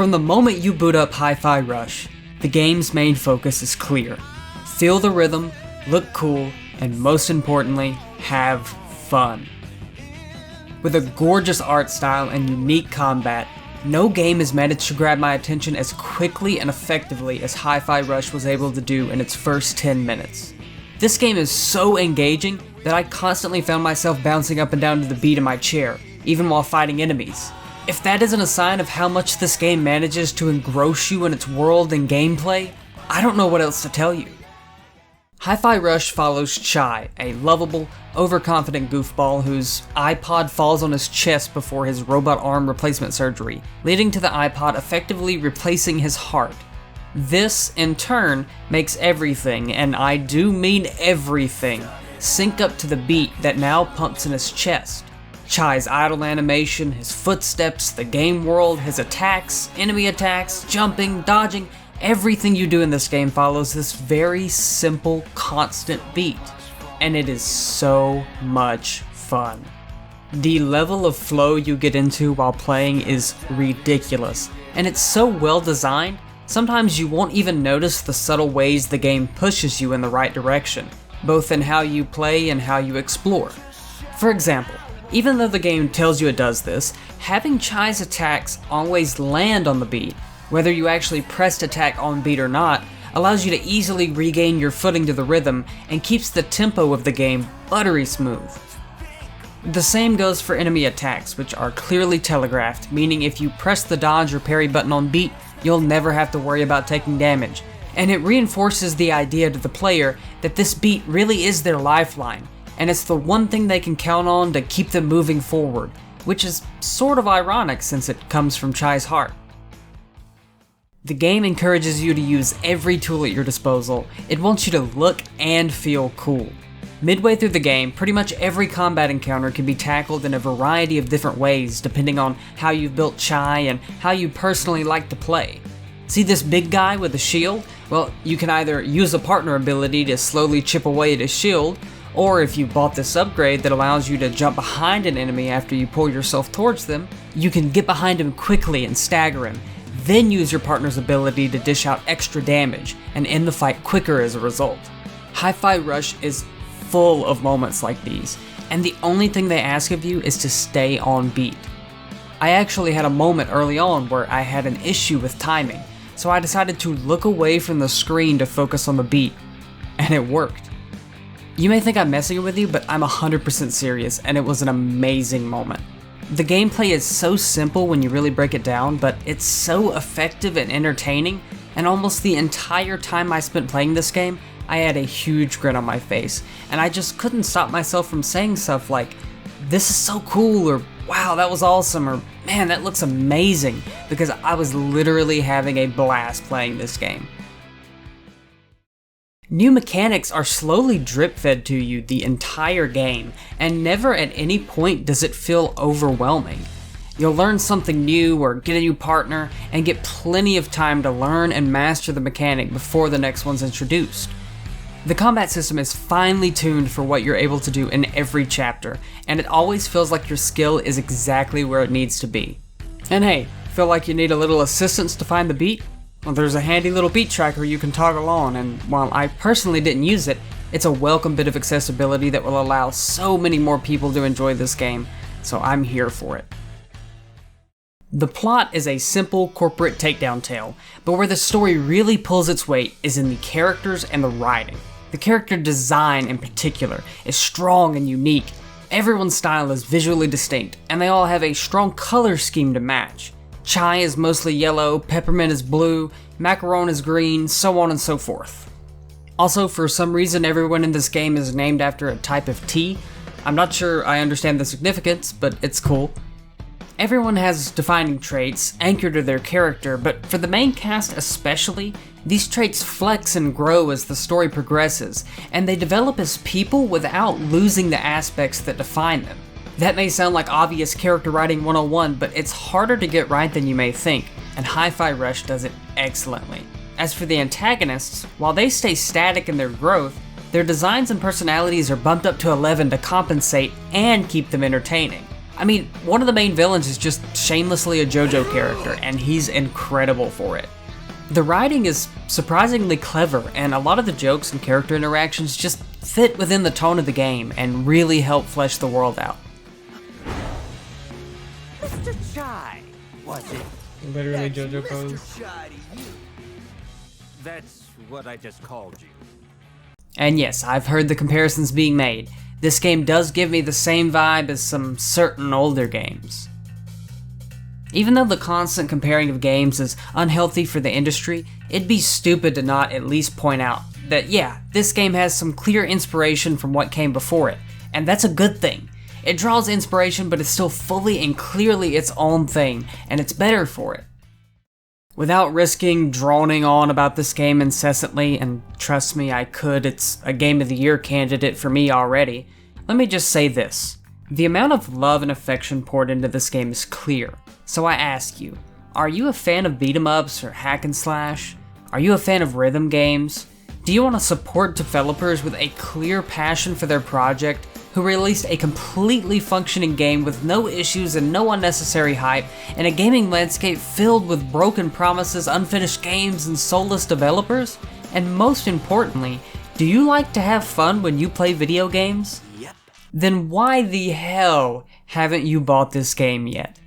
From the moment you boot up Hi-Fi Rush, the game's main focus is clear. Feel the rhythm, look cool, and most importantly, have fun. With a gorgeous art style and unique combat, no game has managed to grab my attention as quickly and effectively as Hi-Fi Rush was able to do in its first 10 minutes. This game is so engaging that I constantly found myself bouncing up and down to the beat of my chair, even while fighting enemies. If that isn't a sign of how much this game manages to engross you in its world and gameplay, I don't know what else to tell you. Hi-Fi Rush follows Chai, a lovable, overconfident goofball whose iPod falls on his chest before his robot arm replacement surgery, leading to the iPod effectively replacing his heart. This, in turn, makes everything, and I do mean everything, sync up to the beat that now pumps in his chest. Chai's idle animation, his footsteps, the game world, his attacks, enemy attacks, jumping, dodging, everything you do in this game follows this very simple, constant beat. And it is so much fun. The level of flow you get into while playing is ridiculous, and it's so well designed, sometimes you won't even notice the subtle ways the game pushes you in the right direction, both in how you play and how you explore. For example, even though the game tells you it does this, having Chai's attacks always land on the beat, whether you actually pressed attack on beat or not, allows you to easily regain your footing to the rhythm and keeps the tempo of the game buttery smooth. The same goes for enemy attacks, which are clearly telegraphed, meaning if you press the dodge or parry button on beat, you'll never have to worry about taking damage, and it reinforces the idea to the player that this beat really is their lifeline, and it's the one thing they can count on to keep them moving forward, which is sort of ironic since it comes from Chai's heart. The game encourages you to use every tool at your disposal. It wants you to look and feel cool. Midway through the game, pretty much every combat encounter can be tackled in a variety of different ways depending on how you've built Chai and how you personally like to play. See this big guy with the shield? Well, you can either use a partner ability to slowly chip away at his shield, or if you bought this upgrade that allows you to jump behind an enemy after you pull yourself towards them, you can get behind him quickly and stagger him, then use your partner's ability to dish out extra damage and end the fight quicker as a result. Hi-Fi Rush is full of moments like these, and the only thing they ask of you is to stay on beat. I actually had a moment early on where I had an issue with timing, so I decided to look away from the screen to focus on the beat, and it worked. You may think I'm messing with you, but I'm 100% serious, and it was an amazing moment. The gameplay is so simple when you really break it down, but it's so effective and entertaining, and almost the entire time I spent playing this game, I had a huge grin on my face, and I just couldn't stop myself from saying stuff like, "This is so cool," or "Wow, that was awesome," or "Man, that looks amazing," because I was literally having a blast playing this game. New mechanics are slowly drip-fed to you the entire game, and never at any point does it feel overwhelming. You'll learn something new or get a new partner, and get plenty of time to learn and master the mechanic before the next one's introduced. The combat system is finely tuned for what you're able to do in every chapter, and it always feels like your skill is exactly where it needs to be. And hey, feel like you need a little assistance to find the beat? Well, there's a handy little beat tracker you can toggle on, and while I personally didn't use it, it's a welcome bit of accessibility that will allow so many more people to enjoy this game, so I'm here for it. The plot is a simple corporate takedown tale, but where the story really pulls its weight is in the characters and the writing. The character design in particular is strong and unique. Everyone's style is visually distinct, and they all have a strong color scheme to match. Chai is mostly yellow, Peppermint is blue, Macaron is green, so on and so forth. Also, for some reason everyone in this game is named after a type of tea. I'm not sure I understand the significance, but it's cool. Everyone has defining traits anchored to their character, but for the main cast especially, these traits flex and grow as the story progresses, and they develop as people without losing the aspects that define them. That may sound like obvious character writing 101, but it's harder to get right than you may think, and Hi-Fi Rush does it excellently. As for the antagonists, while they stay static in their growth, their designs and personalities are bumped up to 11 to compensate and keep them entertaining. I mean, one of the main villains is just shamelessly a JoJo character, and he's incredible for it. The writing is surprisingly clever, and a lot of the jokes and character interactions just fit within the tone of the game and really help flesh the world out. Mr. Chai, was it? Literally That's JoJo Mr. pose. Chai to you. That's what I just called you. And yes, I've heard the comparisons being made. This game does give me the same vibe as some certain older games. Even though the constant comparing of games is unhealthy for the industry, it'd be stupid to not at least point out that yeah, this game has some clear inspiration from what came before it, and that's a good thing. It draws inspiration, but it's still fully and clearly its own thing, and it's better for it. Without risking droning on about this game incessantly, and trust me, I could, it's a Game of the Year candidate for me already, let me just say this. The amount of love and affection poured into this game is clear, so I ask you, are you a fan of beat-em-ups or hack and slash? Are you a fan of rhythm games? Do you want to support developers with a clear passion for their project, who released a completely functioning game with no issues and no unnecessary hype, in a gaming landscape filled with broken promises, unfinished games, and soulless developers? And most importantly, do you like to have fun when you play video games? Yep. Then why the hell haven't you bought this game yet?